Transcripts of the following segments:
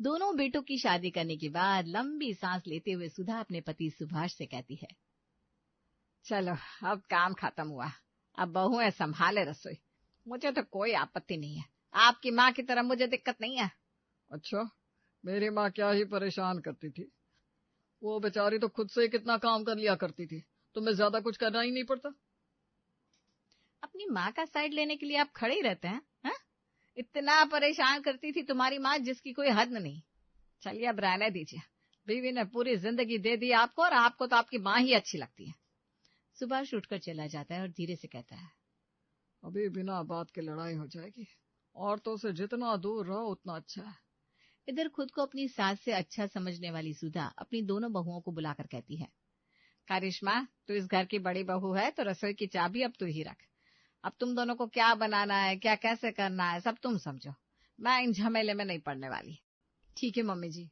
दोनों बेटों की शादी करने के बाद लंबी सांस लेते हुए सुधा अपने पति सुभाष से कहती है, चलो अब काम खत्म हुआ, अब बहुएं संभाले रसोई, मुझे तो कोई आपत्ति नहीं है, आपकी माँ की तरह मुझे दिक्कत नहीं है। अच्छा, मेरी माँ क्या ही परेशान करती थी, वो बेचारी तो खुद से कितना काम कर लिया करती थी, तुम्हें ज्यादा कुछ करना ही नहीं पड़ता। अपनी माँ का साइड लेने के लिए आप खड़े ही रहते हैं, हा? इतना परेशान करती थी तुम्हारी माँ जिसकी कोई हद नहीं। चलिए अब रहने दीजिए, बीवी ने पूरी जिंदगी दे दी आपको और आपको तो आपकी माँ ही अच्छी लगती है। सुभाष उठकर चला जाता है और धीरे से कहता है, अभी बिना बात के लड़ाई हो जाएगी, औरतों से जितना दूर रहो उतना अच्छा है। इधर खुद को अपनी सास से अच्छा समझने वाली सुधा अपनी दोनों बहुओं को बुलाकर कहती है, करिश्मा, तू इस घर की बड़ी बहू है तो रसोई की चाबी अब तू ही रख। अब तुम दोनों को क्या बनाना है, क्या कैसे करना है, सब तुम समझो, मैं इन झमेले में नहीं पड़ने वाली। ठीक है मम्मी जी।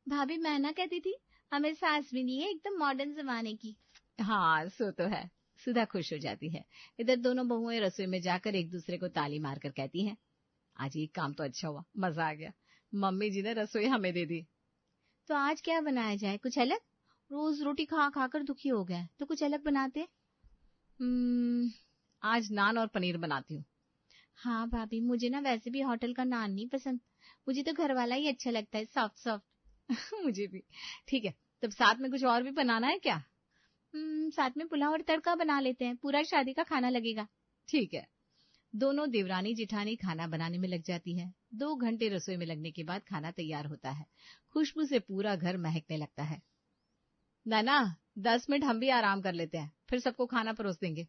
भाभी मैं ना कहती थी, हमें सास भी नहीं है एकदम मॉडर्न जमाने की। हाँ सो तो है। सुधा खुश हो जाती है। इधर दोनों बहुएं रसोई में जाकर एक दूसरे को ताली मारकर कहती हैं, आज ये काम तो अच्छा हुआ, मजा आ गया, मम्मी जी ने रसोई हमें दे दी। तो आज क्या बनाया जाए, कुछ अलग? रोज रोटी खा खाकर दुखी हो गए, तो कुछ अलग बनाते। आज नान और पनीर बनाती हूँ। हाँ भाभी, मुझे ना वैसे भी होटल का नान नहीं पसंद, मुझे तो घर वाला ही अच्छा लगता है, सॉफ्ट सॉफ्ट। मुझे भी। ठीक है, तब साथ में कुछ और भी बनाना है क्या? साथ में पुलाव और तड़का बना लेते हैं, पूरा शादी का खाना लगेगा। ठीक है। दोनों देवरानी जिठानी खाना बनाने में लग जाती है। 2 घंटे रसोई में लगने के बाद खाना तैयार होता है। खुशबू से पूरा घर महकने लगता है। नाना, 10 मिनट हम भी आराम कर लेते हैं, फिर सबको खाना परोस देंगे।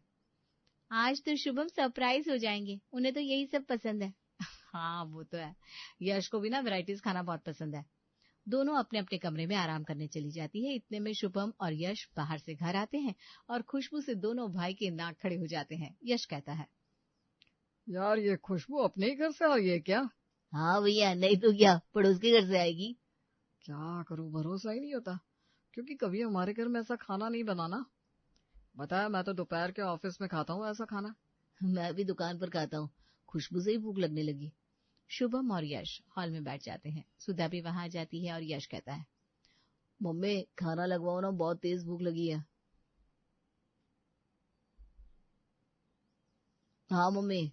आज तो शुभम सरप्राइज हो जाएंगे, उन्हें तो यही सब पसंद है। हाँ वो तो है, यश को भी ना वैरायटीज खाना बहुत पसंद है। दोनों अपने अपने कमरे में आराम करने चली जाती है। इतने में शुभम और यश बाहर से घर आते हैं और खुशबू से दोनों भाई के नाक खड़े हो जाते हैं। यश कहता है, यार ये खुशबू अपने ही घर से आई है क्या? हाँ भैया, नहीं तो क्या, पड़ोस के घर से आएगी। क्या करूं, भरोसा ही नहीं होता, क्योंकि कभी हमारे घर में ऐसा खाना नहीं बनाना। बताया, मैं तो दोपहर के ऑफिस में खाता हूँ ऐसा खाना। मैं भी दुकान पर खाता हूँ, खुशबू से ही भूख लगने लगी। शुभम और यश हॉल में बैठ जाते हैं। सुधा भी वहां आ जाती है और यश कहता है, मम्मी खाना लगवाओ ना, बहुत तेज भूख लगी है। हाँ मम्मी।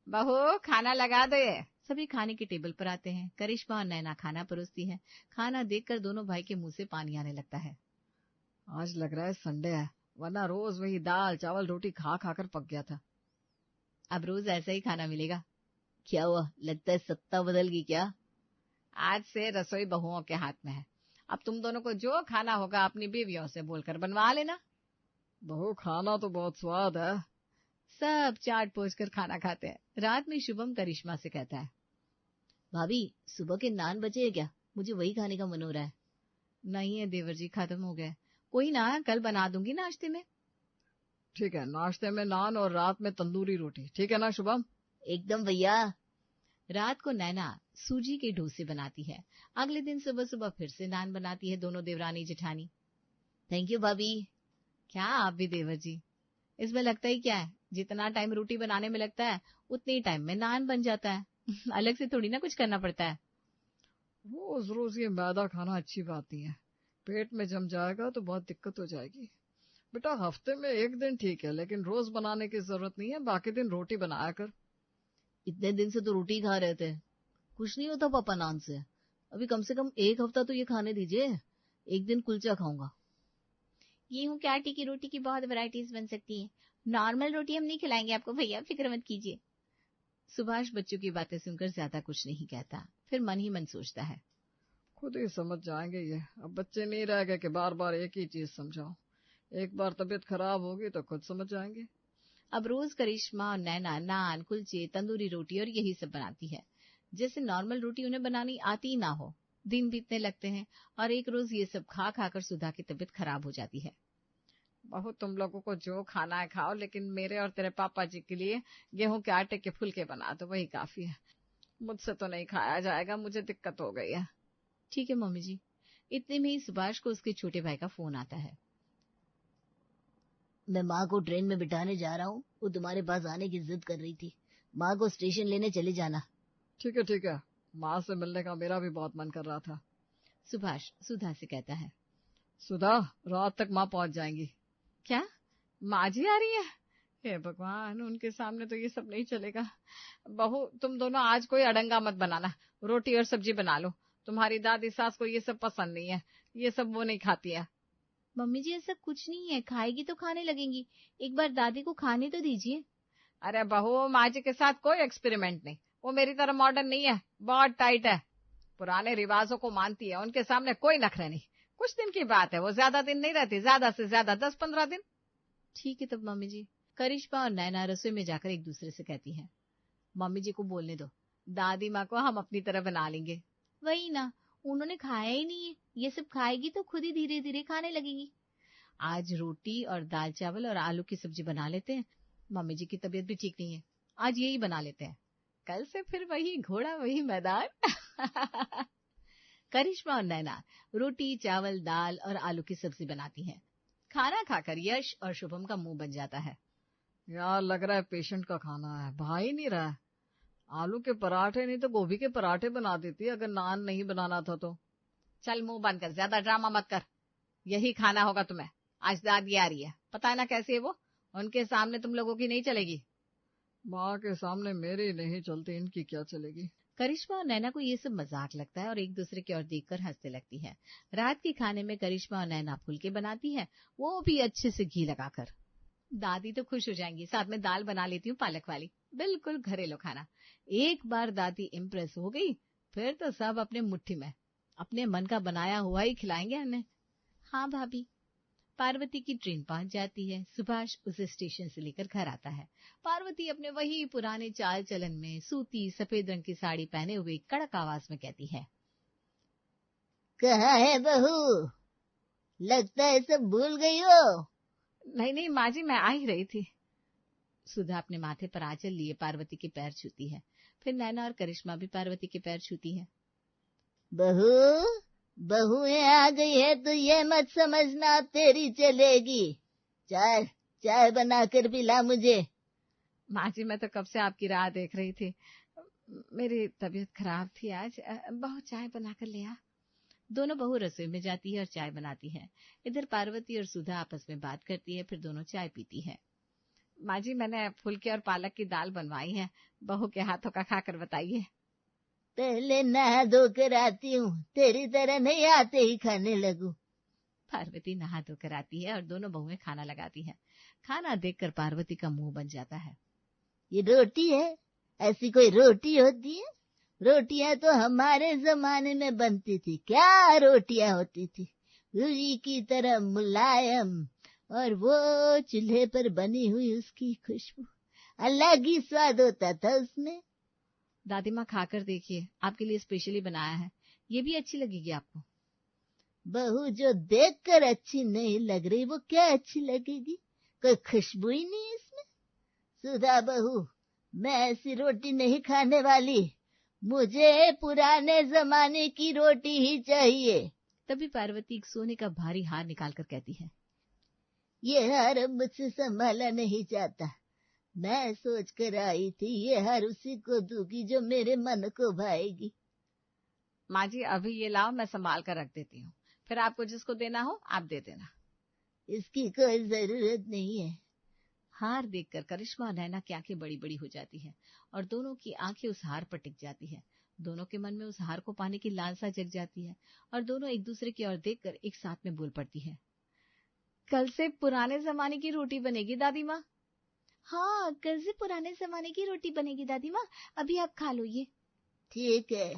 बहू खाना लगा दे। सभी खाने के टेबल पर आते हैं। करिश्मा और नैना खाना परोसती है। खाना देखकर दोनों भाई के मुंह से पानी आने लगता है। आज लग रहा है संडे है, वरना रोज वही दाल चावल रोटी खा खाकर पक गया था। अब रोज ऐसा ही खाना मिलेगा। क्या हुआ, लगता है सत्ता बदल गई क्या? आज से रसोई बहुओं के हाथ में है। अब तुम दोनों को जो खाना होगा अपनी बीवियों से बोलकर बनवा लेना। बहू खाना तो बहुत स्वाद है। सब चाट पोछ कर खाना खाते हैं। रात में शुभम करिश्मा से कहता है, भाभी सुबह के नान बचे हैं क्या, मुझे वही खाने का मन हो रहा है। नहीं है देवर जी, खत्म हो गए। कोई ना, कल बना दूंगी नाश्ते में। ठीक है, नाश्ते में नान और रात में तंदूरी रोटी, ठीक है ना शुभम? एकदम भैया। रात को नैना सूजी के डोसे बनाती है। अगले दिन सुबह सुबह फिर से नान बनाती है दोनों देवरानी जेठानी। थैंक यू भाभी। क्या आप भी देवर जी, इसमें लगता ही क्या है, जितना टाइम रोटी बनाने में लगता है उतने ही टाइम में नान बन जाता है। अलग से थोड़ी ना कुछ करना पड़ता है। रोज रोज ये मैदा खाना अच्छी बात नहीं है, पेट में जम जाएगा तो बहुत दिक्कत हो जाएगी। बेटा हफ्ते में एक दिन ठीक है, लेकिन रोज बनाने की जरूरत नहीं है, बाकी दिन रोटी बनाया कर। इतने दिन से तो रोटी खा रहे थे, कुछ नहीं होता पापा नान से। अभी कम से कम एक हफ्ता तो ये खाने दीजिए, एक दिन कुलचा खाऊंगा। गेहूं के आटे की रोटी की बहुत वैरायटीज बन सकती हैं। नॉर्मल रोटी हम नहीं खिलाएंगे आपको भैया, फिक्र मत कीजिए। सुभाष बच्चों की बातें सुनकर ज्यादा कुछ नहीं कहता, फिर मन ही मन सोचता है, खुद ही समझ जाएंगे ये, अब बच्चे नहीं रह गए कि बार बार एक ही चीज समझाओ। एक बार तबीयत खराब होगी तो खुद समझ जाएंगे। अब रोज करिश्मा और नैना नान कुलचे तंदूरी रोटी और यही सब बनाती है। जैसे नॉर्मल रोटी उन्हें बनानी आती ही ना हो। दिन बीतने लगते हैं और एक रोज ये सब खा खाकर सुधा की तबीयत खराब हो जाती है। बहू तुम लोगों को जो खाना है खाओ, लेकिन मेरे और तेरे पापा जी के लिए गेहूं के आटे के फुलके बना दो, वही काफी है। मुझसे तो नहीं खाया जाएगा, मुझे दिक्कत हो गई है। ठीक है मम्मी जी। इतने में ही सुभाष को उसके छोटे भाई का फोन आता है। मैं माँ को ट्रेन में बिठाने जा रहा हूँ, वो तुम्हारे पास आने की जिद कर रही थी, माँ को स्टेशन लेने चले जाना। ठीक है, माँ से मिलने का मेरा भी बहुत मन कर रहा था। सुभाष सुधा से कहता है। सुधा, रात तक माँ पहुंच जाएंगी। क्या, माँ जी आ रही है? हे भगवान, उनके सामने तो ये सब नहीं चलेगा। बहू, तुम दोनों आज कोई अड़ंगा मत बनाना, रोटी और सब्जी बना लो। तुम्हारी दादी सास को ये सब पसंद नहीं है, ये सब वो नहीं खाती है। मम्मी जी ऐसा कुछ नहीं है, खाएगी तो खाने लगेंगी, एक बार दादी को खाने तो दीजिए। अरे बहू, माँ जी के साथ कोई एक्सपेरिमेंट नहीं, वो मेरी तरह मॉडर्न नहीं है, बहुत टाइट है, पुराने रिवाजों को मानती है, उनके सामने कोई नखरे नहीं। कुछ दिन की बात है, वो ज्यादा दिन नहीं रहती, ज्यादा से ज्यादा 10-15 दिन। ठीक है तब मम्मी जी। करिश्मा और नैना रसोई में जाकर एक दूसरे से कहती है, मम्मी जी को बोलने दो, दादी माँ को हम अपनी तरह बना लेंगे। वही ना, उन्होंने खाया ही नहीं है, ये सब खाएगी तो खुद ही धीरे धीरे खाने लगेगी। आज रोटी और दाल चावल और आलू की सब्जी बना लेते हैं, मम्मी जी की तबीयत भी ठीक नहीं है, आज यही बना लेते हैं, कल से फिर वही घोड़ा वही मैदान। करिश्मा और नैना रोटी चावल दाल और आलू की सब्जी बनाती हैं। खाना खाकर यश और शुभम का मुंह बन जाता है। यार, लग रहा है पेशेंट का खाना है, भा ही नहीं रहा है। आलू के पराठे नहीं तो गोभी के पराठे बना देती अगर नान नहीं बनाना था तो। चल मुंह बंद कर, ज्यादा ड्रामा मत कर, यही खाना होगा तुम्हें। आज दादी आ रही है, पता है ना कैसी है वो, उनके सामने तुम लोगों की नहीं चलेगी। माँ के सामने मेरी नहीं चलती, इनकी क्या चलेगी। करिश्मा और नैना को ये सब मजाक लगता है और एक दूसरे की ओर देखकर हंसने लगती है। रात के खाने में करिश्मा और नैना फुलके बनाती है, वो भी अच्छे से घी लगाकर। दादी तो खुश हो जाएंगी, साथ में दाल बना लेती हूँ पालक वाली, बिल्कुल घरेलू खाना। एक बार दादी इम्प्रेस हो गई, फिर तो सब अपने मुट्ठी में, अपने मन का बनाया हुआ ही खिलाएंगे हमें। हाँ भाभी। पार्वती की ट्रेन पहुंच जाती है, सुभाष उसे स्टेशन से लेकर घर आता है। पार्वती अपने वही पुराने चाल चलन में सूती सफेद रंग की साड़ी पहने हुए कड़क आवाज में कहती है, कहाँ है बहू, लगता है सब भूल गई हो। नहीं नहीं माँ जी, मैं आ ही रही थी। सुधा अपने माथे पर आंचल लिए पार्वती के पैर छूती है, फिर नैना और करिश्मा भी पार्वती के पैर छूती है। बहू, बहुएं आ गई है तो ये मत समझना तेरी चलेगी, चाय चाय बनाकर पिला मुझे। माँ जी, मैं तो कब से आपकी राह देख रही थी, मेरी तबीयत खराब थी आज, बहू चाय बनाकर ले आ। दोनों बहू रसोई में जाती है और चाय बनाती है। इधर पार्वती और सुधा आपस में बात करती है, फिर दोनों चाय पीती है। माँ जी, मैंने फुलके और पालक की दाल बनवाई है, बहू के हाथों का खाकर बताइए। पहले नहा धोकर आती हूँ, तेरी तरह नहीं आते ही खाने लगूं। पार्वती नहा धोकर आती है और दोनों बहुएं खाना लगाती हैं। खाना देखकर पार्वती का मुंह बन जाता है। ये रोटी है, ऐसी कोई रोटी होती है? रोटियां तो हमारे जमाने में बनती थी, क्या रोटियां होती थी, रुई की तरह मुलायम, और वो चूल्हे पर बनी हुई उसकी खुशबू, अलग ही स्वाद होता था उसमें। दादी माँ खाकर देखिए, आपके लिए स्पेशली बनाया है, ये भी अच्छी लगेगी आपको। बहू, जो देखकर अच्छी नहीं लग रही वो क्या अच्छी लगेगी, कोई खुशबू ही नहीं है इसमें। सुधा बहू, मैं ऐसी रोटी नहीं खाने वाली, मुझे पुराने जमाने की रोटी ही चाहिए। तभी पार्वती एक सोने का भारी हार निकालकर कहती है, ये हार अब मुझसे संभाला नहीं जाता, मैं सोच कर आई थी ये हार उसी को दूंगी जो मेरे मन को भाएगी। माँ जी, अभी ये लाओ, मैं संभाल कर रख देती हूँ, फिर आपको जिसको देना हो आप दे देना। इसकी कोई जरूरत नहीं है। हार देखकर करिश्मा और नैना की आंखें बड़ी बड़ी हो जाती है और दोनों की आंखें उस हार पर टिक जाती है। दोनों के मन में उस हार को पाने की लालसा जग जाती है और दोनों एक दूसरे की ओर देखकर एक साथ में बोल पड़ती है, कल से पुराने जमाने की रोटी बनेगी दादी माँ। हाँ, कल से पुराने जमाने की रोटी बनेगी दादी माँ, अभी आप खा लो ये। ठीक है,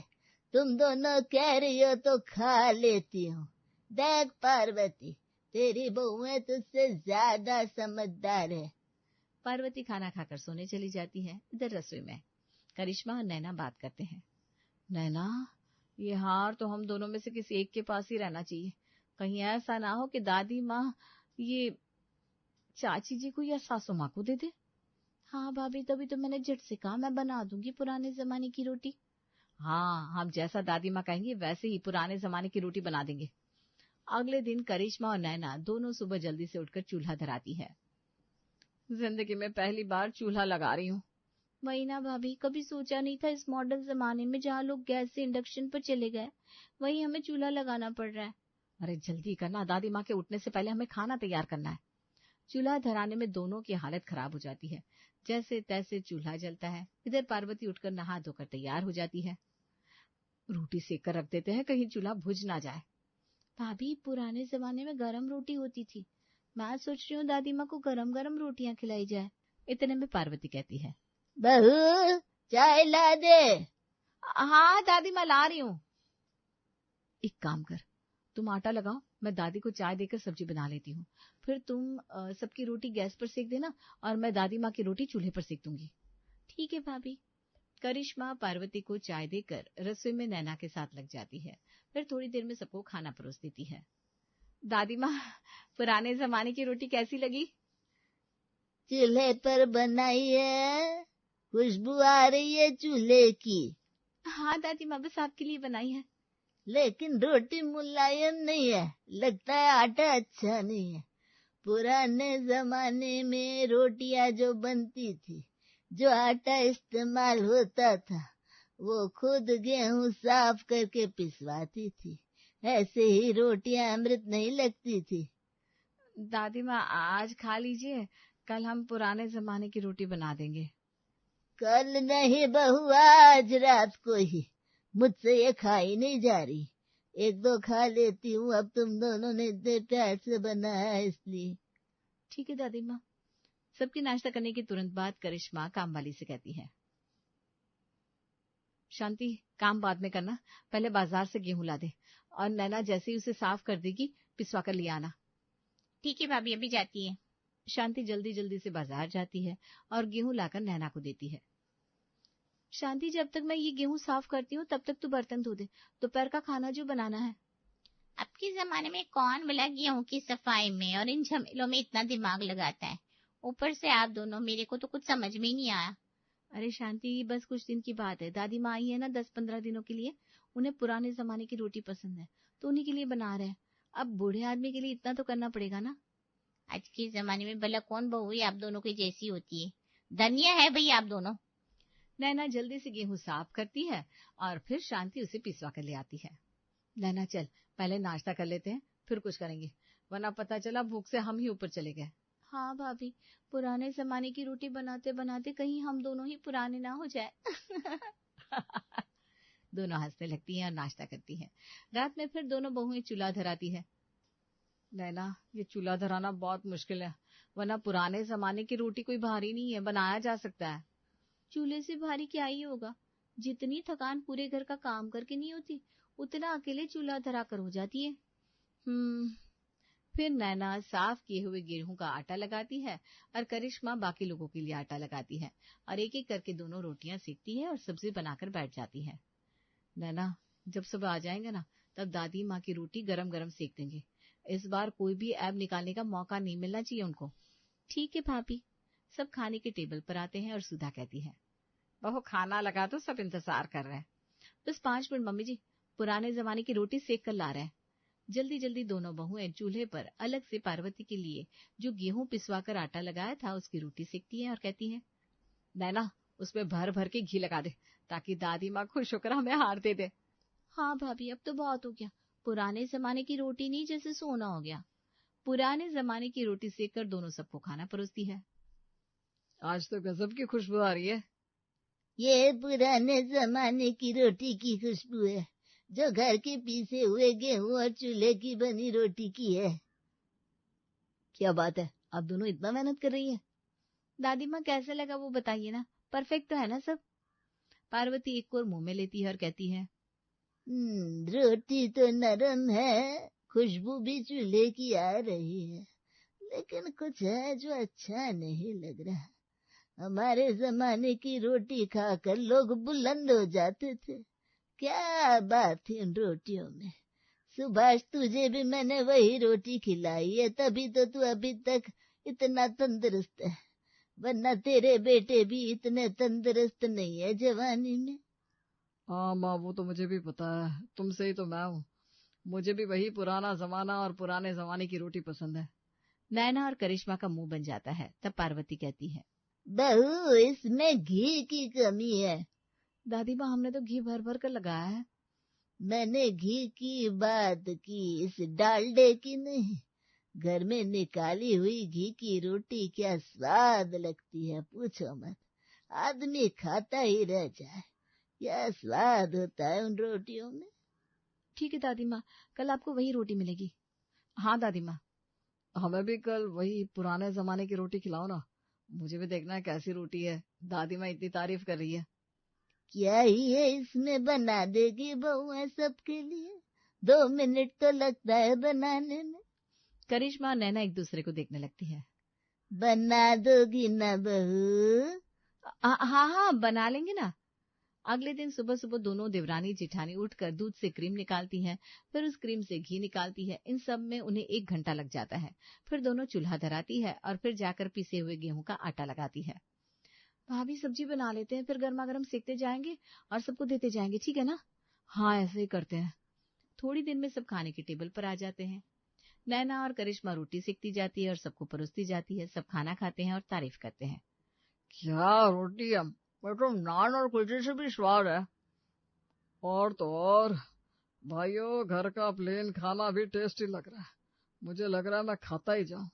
तुम दोनों कह रही हो तो खा लेती हूँ। देख पार्वती, तेरी बहुएं तुझसे ज्यादा समझदार है। पार्वती खाना खाकर सोने चली जाती है। इधर रसोई में करिश्मा और नैना बात करते हैं। नैना, ये हार तो हम दोनों में से किसी एक के पास ही रहना चाहिए, कहीं ऐसा ना हो कि दादी माँ ये चाची जी को या सासू माँ को दे दे। हाँ भाभी, तभी तो मैंने झट से कहा मैं बना दूंगी पुराने जमाने की रोटी। हाँ, हम जैसा दादी माँ कहेंगी वैसे ही पुराने जमाने की रोटी बना देंगे। अगले दिन करिश्मा और नैना दोनों सुबह जल्दी से उठकर चूल्हा धराती है। जिंदगी में पहली बार चूल्हा लगा रही हूँ, वही ना भाभी, कभी सोचा नहीं था इस मॉडर्न जमाने में जहाँ लोग गैस से इंडक्शन पर चले गए, वही हमें चूल्हा लगाना पड़ रहा है। अरे जल्दी करना, दादी माँ के उठने से पहले हमें खाना तैयार करना है। चूल्हा धराने में दोनों की हालत खराब हो जाती है। जैसे तैसे चूल्हा जलता है। इधर पार्वती उठकर नहा धोकर तैयार हो जाती है। रोटी सेक कर रख देते हैं, कहीं चूल्हा बुझ ना जाए। भाभी, पुराने जमाने में गरम रोटी होती थी, मैं सोच रही हूँ दादी माँ को गरम गरम रोटियां खिलाई जाए। इतने में पार्वती कहती है, बहू चाय ला दे। हाँ दादी माँ, ला रही हूँ। एक काम कर, तुम आटा लगाओ, मैं दादी को चाय देकर सब्जी बना लेती हूँ। फिर तुम सबकी रोटी गैस पर सेक देना और मैं दादी माँ की रोटी चूल्हे पर सेक दूंगी। ठीक है भाभी। करिश्मा पार्वती को चाय देकर रसोई में नैना के साथ लग जाती है। फिर थोड़ी देर में सबको खाना परोस देती है। दादी माँ, पुराने जमाने की रोटी कैसी लगी? चूल्हे पर बनाई है, खुशबू आ रही है चूल्हे की। हाँ दादी माँ, बस आपके लिए बनाई है। लेकिन रोटी मुलायम नहीं है, लगता है आटा अच्छा नहीं है। पुराने जमाने में रोटियां जो बनती थी, जो आटा इस्तेमाल होता था, वो खुद गेहूं साफ करके पिसवाती थी। ऐसे ही रोटियां अमृत नहीं लगती थी। दादी माँ, आज खा लीजिए, कल हम पुराने जमाने की रोटी बना देंगे। कल नहीं बहू, आज रात को ही। मुझसे ये खाई नहीं जा रही, एक दो खा लेती हूँ। अब तुम दोनों ने इतने प्यार से बनाया है इसलिए। ठीक है दादी माँ। सबके नाश्ता करने के तुरंत बाद करिश्मा काम वाली से कहती है, शांति, काम बाद में करना, पहले बाजार से गेहूं ला दे और नैना जैसे ही उसे साफ कर देगी पिसवा कर ले आना। ठीक है भाभी, अभी जाती है। शांति जल्दी जल्दी से बाजार जाती है और गेहूं लाकर नैना को देती है। शांति, जब तक मैं ये गेहूं साफ करती हूँ तब तक तू बर्तन धो दे, दोपहर का खाना जो बनाना है। अब के जमाने में कौन भला गेहूं की सफाई में और इन झमेलों में इतना दिमाग लगाता है। ऊपर से आप दोनों, मेरे को तो कुछ समझ में ही नहीं आया। अरे शांति, बस कुछ दिन की बात है, दादी माँ आई है ना 10-15 दिनों के लिए, उन्हें पुराने जमाने की रोटी पसंद है तो उन्हीं के लिए बना रहे हैं। अब बूढ़े आदमी के लिए इतना तो करना पड़ेगा ना। आज के जमाने में भला कौन बहू आप दोनों की जैसी होती है, धनिया है भाई आप दोनों। नैना जल्दी से गेहूं साफ करती है और फिर शांति उसे पिसवा कर ले आती है। नैना चल, पहले नाश्ता कर लेते हैं, फिर कुछ करेंगे, वरना पता चला भूख से हम ही ऊपर चले गए। हाँ भाभी, पुराने जमाने की रोटी बनाते बनाते कहीं हम दोनों ही पुराने ना हो जाए। दोनों हंसने लगती हैं और नाश्ता करती हैं। रात में फिर दोनों बहुएं चूल्हा धराती है। नैना, ये चूल्हा धराना बहुत मुश्किल है, वरना पुराने जमाने की रोटी कोई भारी नहीं है, बनाया जा सकता है। चूल्हे से भारी क्या ही होगा, जितनी थकान पूरे घर का काम करके नहीं होती, उतना अकेले चूल्हा धरा कर हो जाती है। फिर नैना साफ किए हुए गेहूं का आटा लगाती है और करिश्मा बाकी लोगों के लिए आटा लगाती है और एक एक करके दोनों रोटियां सेकती है और सब्जी बनाकर बैठ जाती है। नैना, जब सब आ जाएंगे ना, तब दादी माँ की रोटी गरम गरम सेक देंगे। इस बार कोई भी ऐब निकालने का मौका नहीं मिलना चाहिए उनको। ठीक है भाभी। सब खाने के टेबल पर आते हैं और सुधा कहती है, बहू खाना लगा तो सब इंतजार कर रहे हैं। बस 5 मिनट मम्मी जी, पुराने जमाने की रोटी सेक कर ला रहे हैं। जल्दी जल्दी दोनों बहुएं चूल्हे पर अलग से पार्वती के लिए जो गेहूं पिसवा कर आटा लगाया था उसकी रोटी सेकती है और कहती है, नैना, उसमें भर भर के घी लगा दे ताकि दादी माँ खुश होकर हमें हार दे दे। हाँ भाभी, अब तो बहुत हो गया, पुराने जमाने की रोटी नहीं जैसे सोना हो गया। पुराने जमाने की रोटी सेक कर दोनों सबको खाना परोसती है। आज तो गजब की खुशबू आ रही है। ये पुराने जमाने की रोटी की खुशबू है, जो घर के पीसे हुए गेहूं और चूल्हे की बनी रोटी की है। क्या बात है, आप दोनों इतना मेहनत कर रही है। दादी माँ, कैसे लगा वो बताइए ना, परफेक्ट तो है ना सब। पार्वती एक और मुंह में लेती है और कहती है, रोटी तो नरम है, खुशबू भी चूल्हे की आ रही है, लेकिन कुछ है जो अच्छा नहीं लग रहा। हमारे जमाने की रोटी खाकर लोग बुलंद हो जाते थे, क्या बात थी उन रोटियों में। सुभाष, तुझे भी मैंने वही रोटी खिलाई है, तभी तो तू अभी तक इतना तंदुरुस्त है, वरना तेरे बेटे भी इतने तंदुरुस्त नहीं है जवानी में। हाँ माँ, वो तो मुझे भी पता है, तुमसे ही तो मैं हूँ, मुझे भी वही पुराना जमाना और पुराने जमाने की रोटी पसंद है। नैना और करिश्मा का मुंह बन जाता है। तब पार्वती कहती है, बहू, इसमें घी की कमी है। दादी माँ, हमने तो घी भर भर कर लगाया है। मैंने घी की बात की, इस डालडे की नहीं। घर में निकाली हुई घी की रोटी क्या स्वाद लगती है, पूछो मत। आदमी खाता ही रह जाए। क्या स्वाद होता है उन रोटियों में। ठीक है दादी माँ, कल आपको वही रोटी मिलेगी। हाँ दादी माँ। हमें भी कल वही पुराने जमाने की रोटी खिलाओ ना, मुझे भी देखना है कैसी रोटी है। दादी माँ इतनी तारीफ कर रही है। क्या ही है इसमें, बना देगी बहुआ सबके लिए। 2 मिनट तो लगता है बनाने में। करिश्मा और नैना एक दूसरे को देखने लगती है। बना दोगी ना बहू? हाँ हाँ, बना लेंगे ना। अगले दिन सुबह सुबह दोनों देवरानी जेठानी उठकर दूध से क्रीम निकालती हैं, फिर उस क्रीम से घी निकालती है। इन सब में उन्हें 1 घंटा लग जाता है। फिर दोनों चूल्हा धराती है और फिर जाकर पिसे हुए गेहूं का आटा लगाती है। भाभी, सब्जी बना लेते हैं, फिर गर्मा गर्म सेकते जाएंगे और सबको देते जाएंगे, ठीक है ना? हाँ, ऐसे ही करते हैं। थोड़ी देर में सब खाने के टेबल पर आ जाते हैं। नैना और करिश्मा रोटी सेकती जाती है और सबको परोसती जाती है। सब खाना खाते हैं और तारीफ करते हैं। क्या रोटी है, मतलब नान और कुलचे से भी स्वाद है। और तो और भाइयों, घर का प्लेन खाना भी टेस्टी लग रहा है। मुझे लग रहा है मैं खाता ही जाऊं।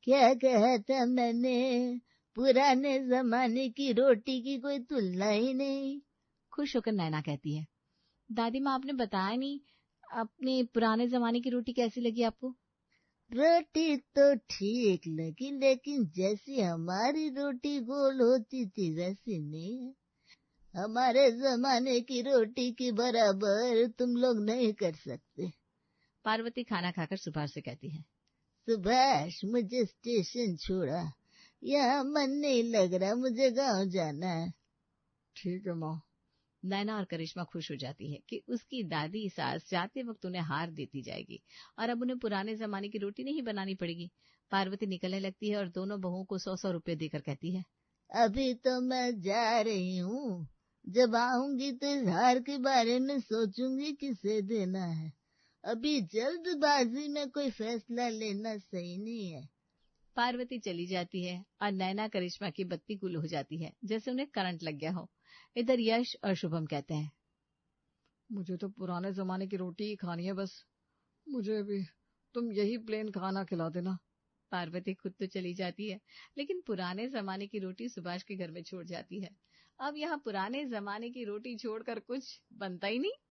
क्या कहा था मैंने, पुराने जमाने की रोटी की कोई तुलना ही नहीं। खुश होकर नैना कहती है। दादी माँ, आपने बताया नहीं, अपने पुराने जमाने की रोटी कैसी लगी आपको? रोटी तो ठीक लगी, लेकिन जैसी हमारी रोटी गोल होती थी वैसी नहीं है। हमारे जमाने की रोटी की बराबर तुम लोग नहीं कर सकते। पार्वती खाना खाकर सुभाष से कहती है। सुभाष, मुझे स्टेशन छोड़ा, यहाँ मन नहीं लग रहा, मुझे गांव जाना है। ठीक है माँ। नैना और करिश्मा खुश हो जाती है कि उसकी दादी सास जाते वक्त उन्हें हार देती जाएगी और अब उन्हें पुराने जमाने की रोटी नहीं बनानी पड़ेगी। पार्वती निकलने लगती है और दोनों बहुओं को 100-100 रुपए देकर कहती है। अभी तो मैं जा रही हूँ, जब आऊंगी तो इस हार के बारे में सोचूंगी किसे देना है। अभी जल्दबाजी में कोई फैसला लेना सही नहीं है। पार्वती चली जाती है और नैना करिश्मा की बत्ती गुल हो जाती है, जैसे उन्हें करंट लग गया हो। इधर यश और शुभम कहते हैं। मुझे तो पुराने जमाने की रोटी ही खानी है बस। मुझे भी तुम यही प्लेन खाना खिला देना। पार्वती खुद तो चली जाती है, लेकिन पुराने जमाने की रोटी सुभाष के घर में छोड़ जाती है। अब यहाँ पुराने जमाने की रोटी छोड़कर कुछ बनता ही नहीं।